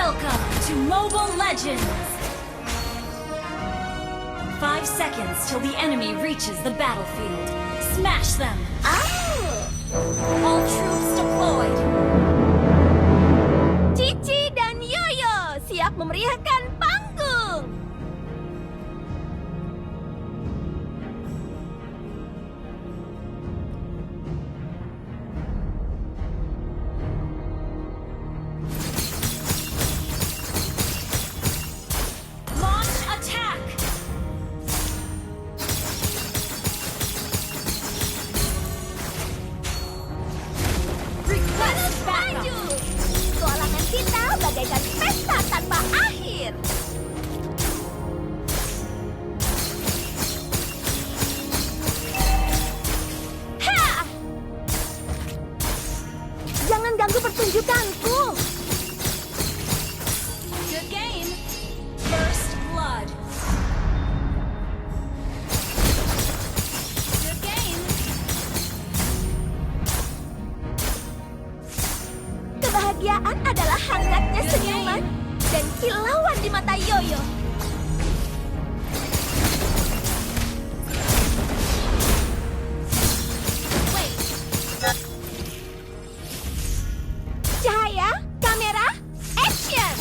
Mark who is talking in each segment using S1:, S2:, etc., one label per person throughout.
S1: Welcome to Mobile Legends! 5 seconds till the enemy reaches the battlefield. Smash them! All troops deployed!
S2: Cici dan Yoyo siap memeriahkan panggung!
S1: Launch attack! Request backup!
S2: Maju! Petualangan kita bagaikan pesta tanpa akhir! Ha! Jangan ganggu pertunjukanku!
S1: Good game! First blood! Good game!
S2: Kebahagiaan adalah hangatnya senyuman dan kilauan di mata Yoyo.
S1: Wait!
S2: Cahaya, kamera, action!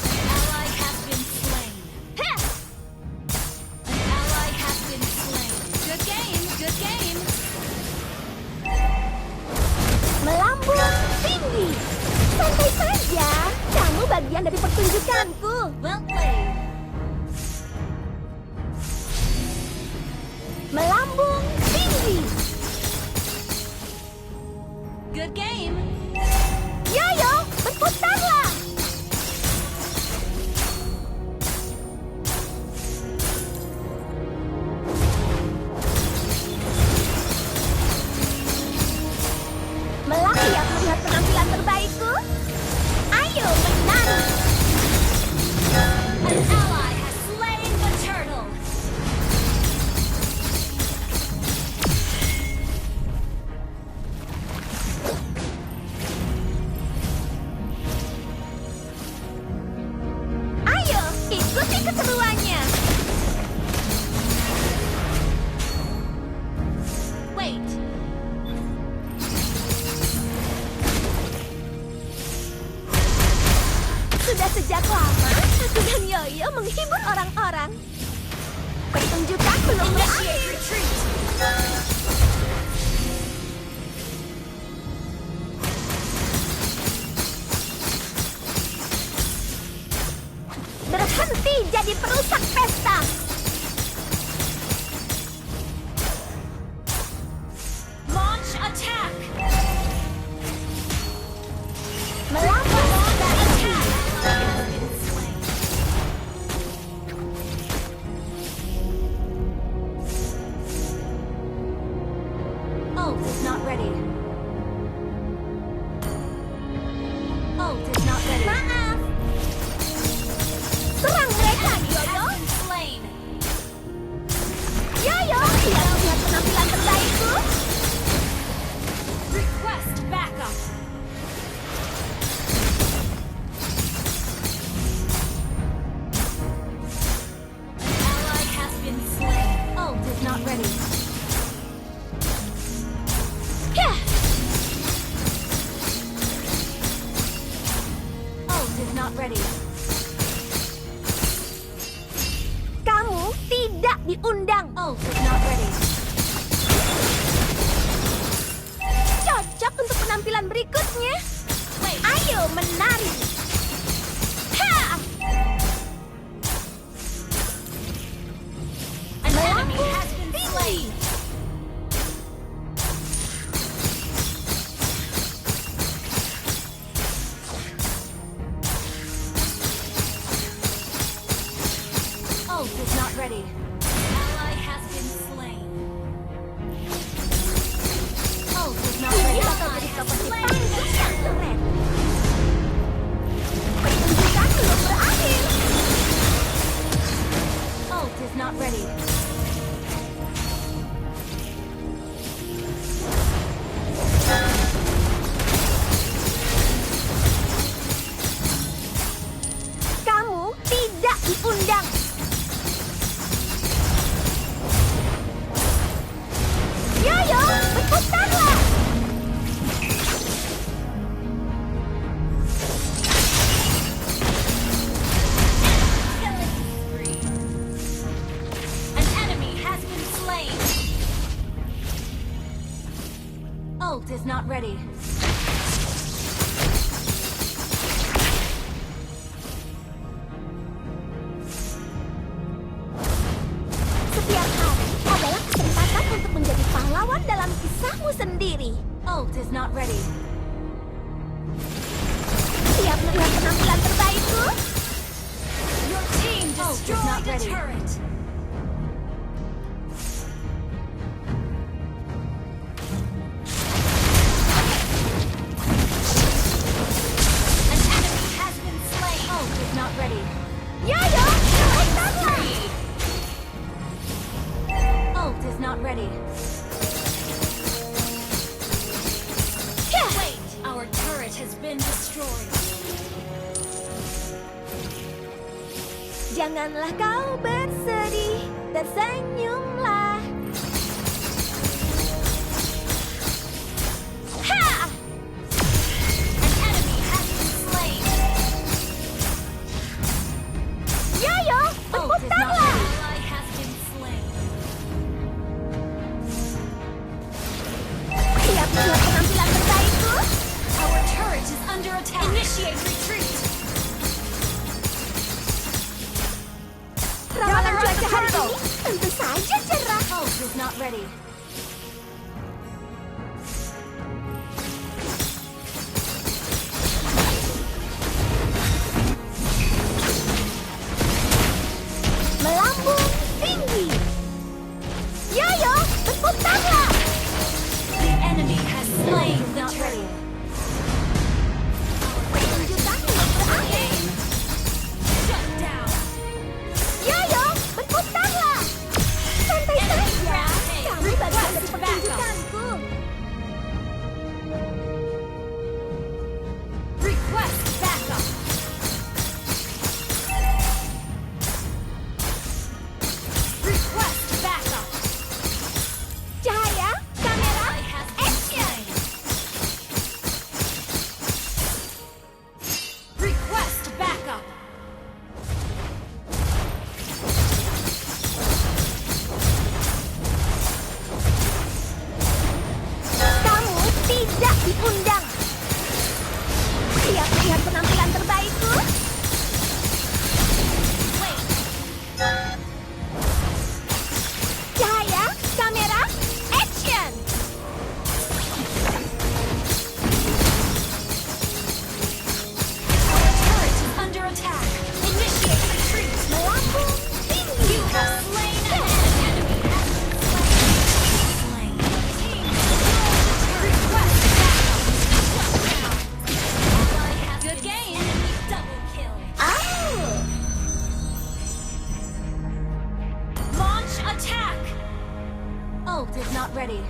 S1: An ally has been slain.
S2: Hah!
S1: An ally has been slain. Good game! Good game!
S2: Melambung tinggi. Santai saja, kamu bagian dari pertunjukanku.
S1: Well played!
S2: Melambung tinggi.
S1: Good game!
S2: Yoyo, berputarlah. Siap melihat penampilan terbaikku? Ayo menari.
S1: An ally has slain the turtle.
S2: Ayo, ikuti keseruannya.
S1: Wait!
S2: Sudah sejak lama, aku dan Yoyo menghibur orang-orang. Pertunjukan belum berakhir.
S1: Initiate retreat!
S2: Berhenti jadi perusak pesta.
S1: Launch attack!
S2: Melambung dari
S1: Attack! Has been slain. Ult is not ready. Ult is not ready.
S2: maaf. Serang mereka, Yoyo.
S1: Has been slain.
S2: Yoyo, siap melihat penampilan terbaikku?
S1: Request backup. An ally has been slain. Ult is not ready.
S2: Hah,
S1: Ult is not ready.
S2: kamu tidak diundang.
S1: Ult is not ready.
S2: Cocok untuk penampilan berikutnya.
S1: Wait.
S2: Ayo menari. Ha!
S1: An enemy has been slain. Ult is not ready. Ally has been slain. Ult is not
S2: Ini
S1: ready.
S2: bakal
S1: Ally
S2: jadi
S1: has
S2: seperti
S1: slain.
S2: panggung yang keren. Pertunjukan belum berakhir.
S1: Ult is not ready. not ready.
S2: Setiap hari adalah kesempatan untuk menjadi pahlawan dalam kisahmu sendiri.
S1: Ult is not ready.
S2: Siap melihat penampilan terbaikku?
S1: Your team destroyed a turret. An enemy has been slain. Ult is not ready.
S2: Yoyo, cepetanlah!
S1: Ult is not ready. Wait, our turret has been destroyed.
S2: Janganlah kau bersedih, tersenyumlah. Ha!
S1: An enemy has been slain.
S2: Yoyo,
S1: Ult is not
S2: berputarlah!
S1: ready. Ally has been slain.
S2: Siap melihat penampilan terbaikku?
S1: Our turret is under attack. Initiate retreat.
S2: Ramalan cuaca hari ini tentu saja cerah.
S1: Ult is not ready.
S2: Melambung tinggi. Yoyo, berputarlah!
S1: The enemy has slain the turret.
S2: Pertunjukan belum berakhir.
S1: Shut down.
S2: Yoyo, berputarlah! Santai saja. Kami bagian dari pertunjukanku.
S1: Request backup. Request backup.
S2: Cahaya, kamera,
S1: Ally has been slain. Request backup.
S2: kamu tidak diundang. Siap melihat penampilan terbaikku?
S1: Wait.
S2: Cahaya, kamera, action!
S1: Our turret is under attack. Initiate retreat.
S2: Melambung tinggi.
S1: You have slain an enemy. Has been slain. Team destroyed. Request backup. Shut down. Ally has good game. Enemy double kill.
S2: Oh,
S1: Launch attack. Ult is not ready.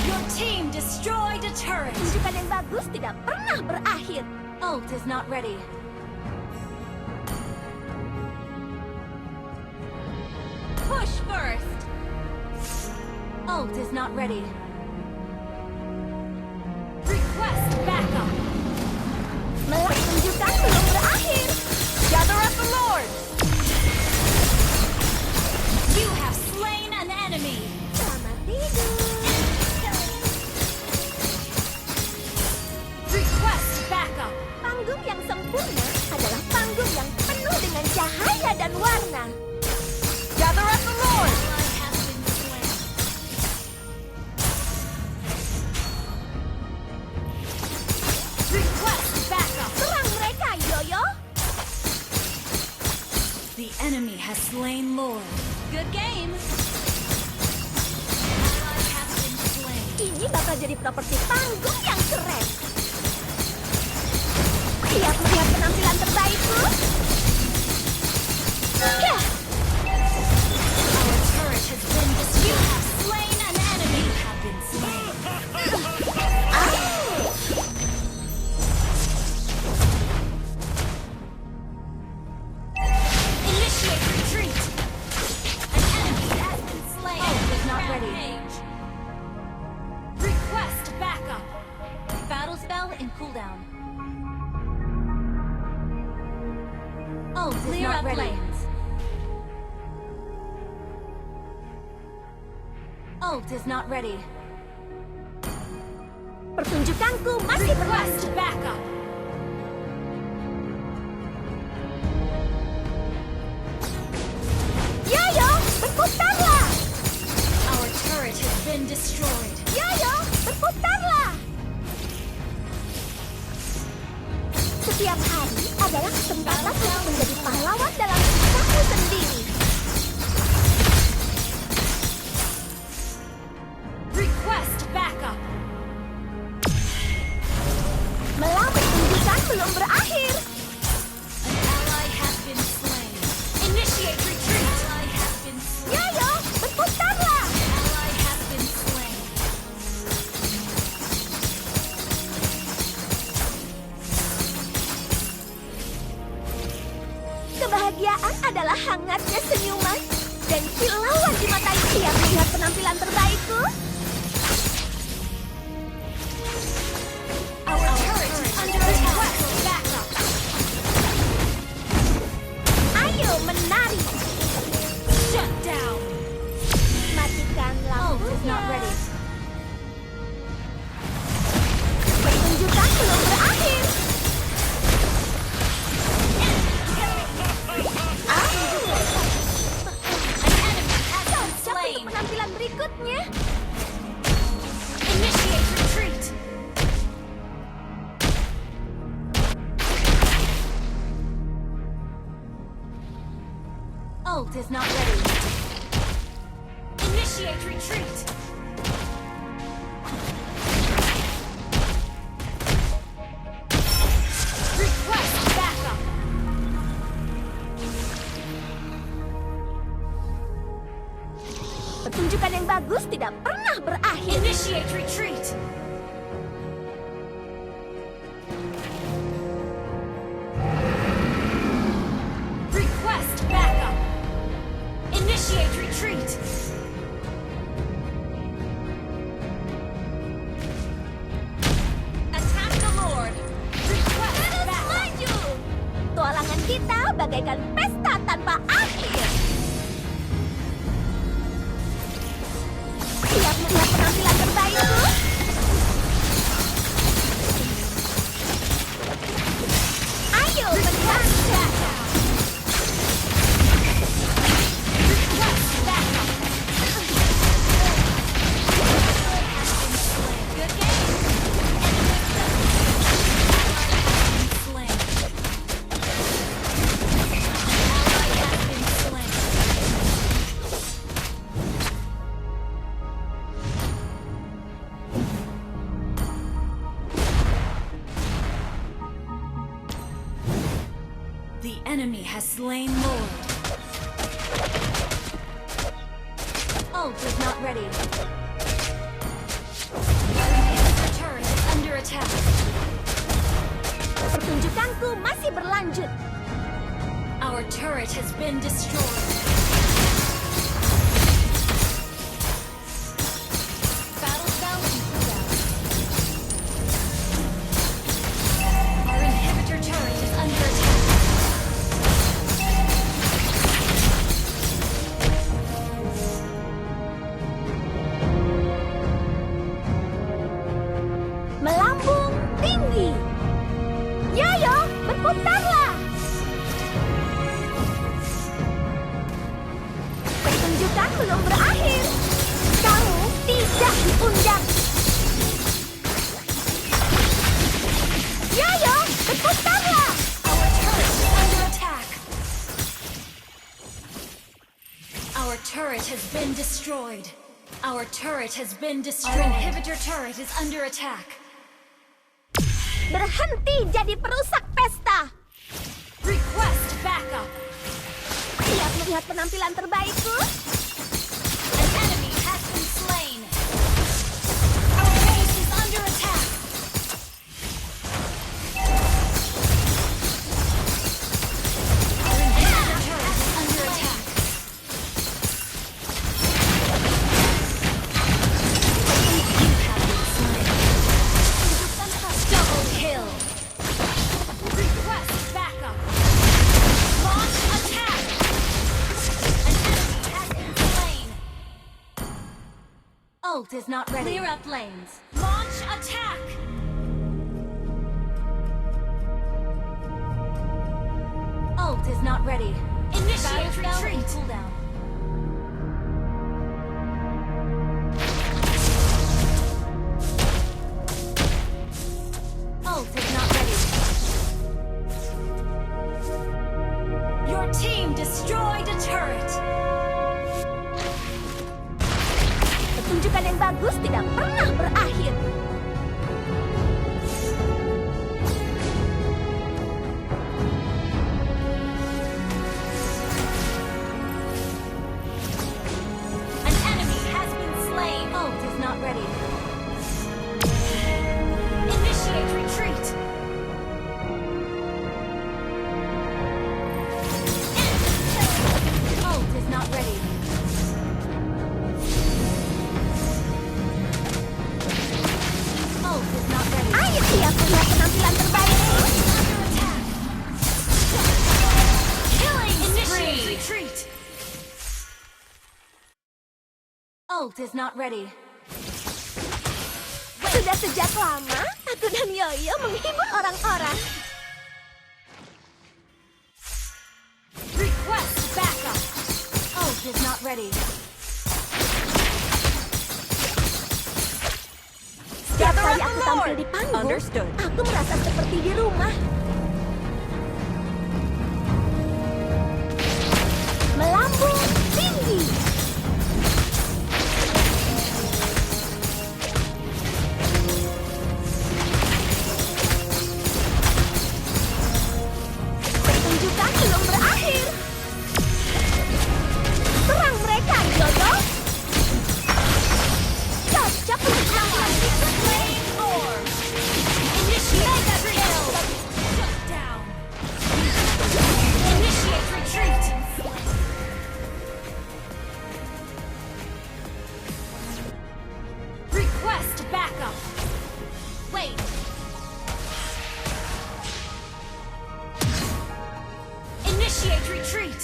S1: Your team destroyed a turret.
S2: tunjukan yang bagus tidak pernah berakhir.
S1: Ult is not ready. Push first. Ult is not ready. Request backup.
S2: Pertunjukan belum berakhir.
S1: Gather up the Lord. You have slain an enemy.
S2: Selamat tidur.
S1: Request backup.
S2: Panggung yang sempurna adalah panggung yang penuh dengan cahaya dan warna.
S1: Gather up the Lord. Ally has been slain. Request backup.
S2: Serang mereka, Yoyo.
S1: The enemy has slain Lord. Good game. Ally has been slain.
S2: Ini bakal jadi properti panggung yang keren. Siap melihat penampilan terbaikku? Yah!
S1: Our turret has been destroyed. You have slain an enemy. You have been slain. Initiate retreat. An enemy has been slain. Ult is not ready. Request backup. Battle spell in cooldown. Ult is not ready. Ult is not ready.
S2: Pertunjukanku masih
S1: Request
S2: berlanjut.
S1: backup.
S2: Yoyo, berputarlah.
S1: Our turret has been destroyed.
S2: Yoyo, berputarlah. Setiap hari adalah kesempatan untuk menjadi pahlawan dalam kisahmu sendiri.
S1: Request backup.
S2: Melau pertunjukan belum berakhir.
S1: An ally has been slain. Initiate retreat. An ally has been slain.
S2: Yoyo, berputarlah.
S1: An ally has been slain.
S2: Kebahagiaan adalah hangatnya senyuman dan kilauan di mata tiap melihat penampilan terbaikku.
S1: Our turret is under attack. Backup.
S2: Ayo menari.
S1: Shut down.
S2: Matikan
S1: Ult is not
S2: lampunya.
S1: ready.
S2: Pertunjukan belum berakhir.
S1: An enemy has been
S2: Untuk
S1: slain.
S2: penampilan berikutnya.
S1: Initiate retreat. Ult is not ready. Initiate retreat. Request backup.
S2: Pertunjukan yang bagus tidak pernah berakhir.
S1: Initiate retreat. Request backup. Initiate retreat. Attack the Lord. Request
S2: Terus
S1: backup.
S2: maju. Tualangan kita bagaikan pesta tanpa akhir. Siap melihat penampilan terbaikku? Ayo menang.
S1: Request backup. Good game. Slain. Ally has been slain. The enemy has slain Lord. Ult is not ready. Our turret is under attack.
S2: Pertunjukanku masih berlanjut.
S1: Our turret has been destroyed. Battle spell and cooldown. Our inhibitor turret is under attack.
S2: Melambung tinggi. Yoyo, berputarlah. Pertunjukan belum berakhir. Kamu tidak diundang. Yoyo, berputarlah.
S1: Our turret is under attack. Our turret has been destroyed. Our turret has been destroyed. Our inhibitor turret is under attack.
S2: Berhenti jadi perusak pesta.
S1: Request backup.
S2: Siap melihat penampilan terbaikku?
S1: An enemy has been slain. Our base is under attack. Our inhibitor turret is under attack. You have been slain. Double kill. Request backup. Ult is not ready. Clear up lanes. Launch attack! Ult is not ready. Initiate retreat. Cooldown. Ult is not ready. Your team destroyed a turret.
S2: Pertunjukan yang bagus tidak pernah berakhir.
S1: An enemy has been slain. Ult is not ready. Initiate retreat. Ult is not ready. Ult is not ready.
S2: Ayo siap melihat penampilan terbaikmu.
S1: Killing Initiate retreat. Ult is not ready.
S2: Sudah sejak lama, aku dan Yoyo menghibur orang-orang.
S1: Request backup. Ult is not ready.
S2: Setiap kali aku tampil di panggung,
S1: Understood.
S2: aku merasa seperti di rumah. Melambung tinggi. Pertunjukan belum berakhir. Serang mereka, Yoyo. Cocok untuk lawan.
S1: Flame orb. Initiate kill. Shut down. Initiate retreat. Request backup. Wait. Initiate retreat.